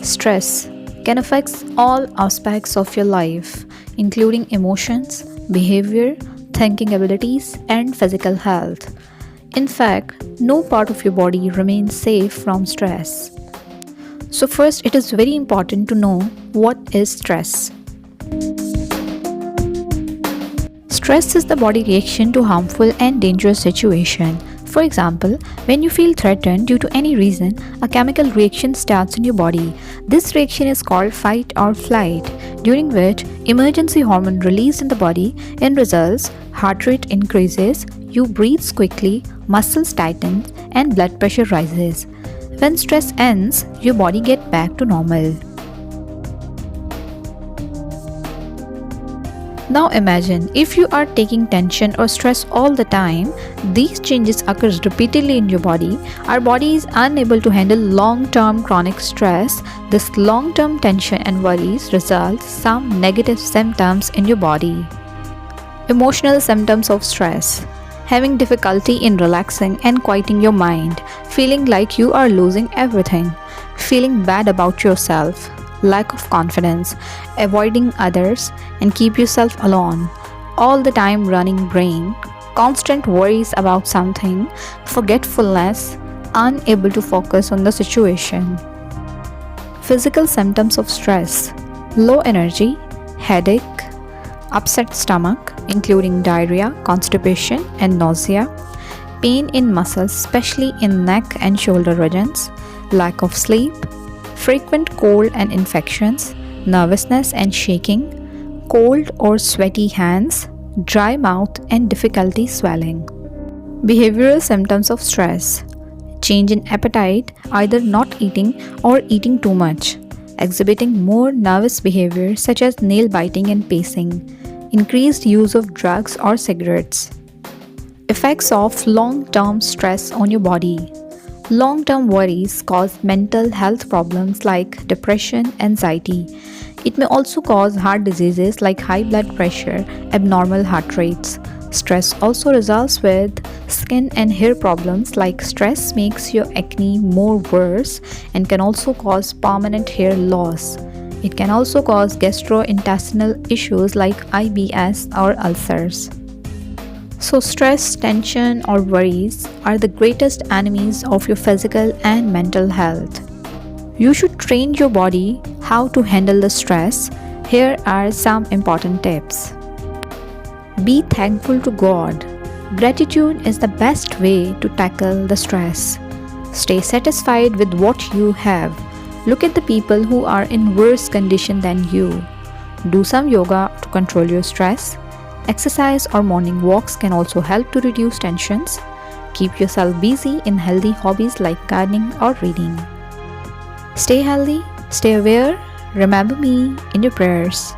Stress can affect all aspects of your life, including emotions, behavior, thinking abilities, and physical health. In fact, no part of your body remains safe from stress. So, first, it is very important to know what is stress. Stress is the body reaction to harmful and dangerous situation. For example, when you feel threatened due to any reason, a chemical reaction starts in your body. This reaction is called fight or flight, during which emergency hormone released in the body and results heart rate increases, you breathe quickly, muscles tighten, and blood pressure rises. When stress ends, your body gets back to normal. Now imagine if you are taking tension or stress all the time, these changes occur repeatedly in your body. Our body is unable to handle long-term chronic stress. This long-term tension and worries results some negative symptoms in your body. Emotional symptoms of stress: having difficulty in relaxing and quieting your mind, feeling like you are losing everything, feeling bad about yourself, lack of confidence, avoiding others and keep yourself alone, all the time running brain, constant worries about something, forgetfulness, unable to focus on the situation. Physical symptoms of stress: low energy, headache, upset stomach, including diarrhea, constipation, and nausea, pain in muscles, especially in neck and shoulder regions, lack of sleep, frequent cold and infections, nervousness and shaking, cold or sweaty hands, dry mouth, and difficulty swallowing. Behavioral symptoms of stress: change in appetite, either not eating or eating too much, exhibiting more nervous behavior such as nail biting and pacing, increased use of drugs or cigarettes. Effects of long-term stress on your body: long-term worries cause mental health problems like depression, anxiety. It may also cause heart diseases like high blood pressure, abnormal heart rates. Stress also results with skin and hair problems like stress makes your acne more worse and can also cause permanent hair loss. It can also cause gastrointestinal issues like IBS or ulcers. So stress, tension, or worries are the greatest enemies of your physical and mental health. You should train your body how to handle the stress. Here are some important tips. Be thankful to God. Gratitude is the best way to tackle the stress. Stay satisfied with what you have. Look at the people who are in worse condition than you. Do some yoga to control your stress. Exercise or morning walks can also help to reduce tensions. Keep yourself busy in healthy hobbies like gardening or reading. Stay healthy, stay aware, remember me in your prayers.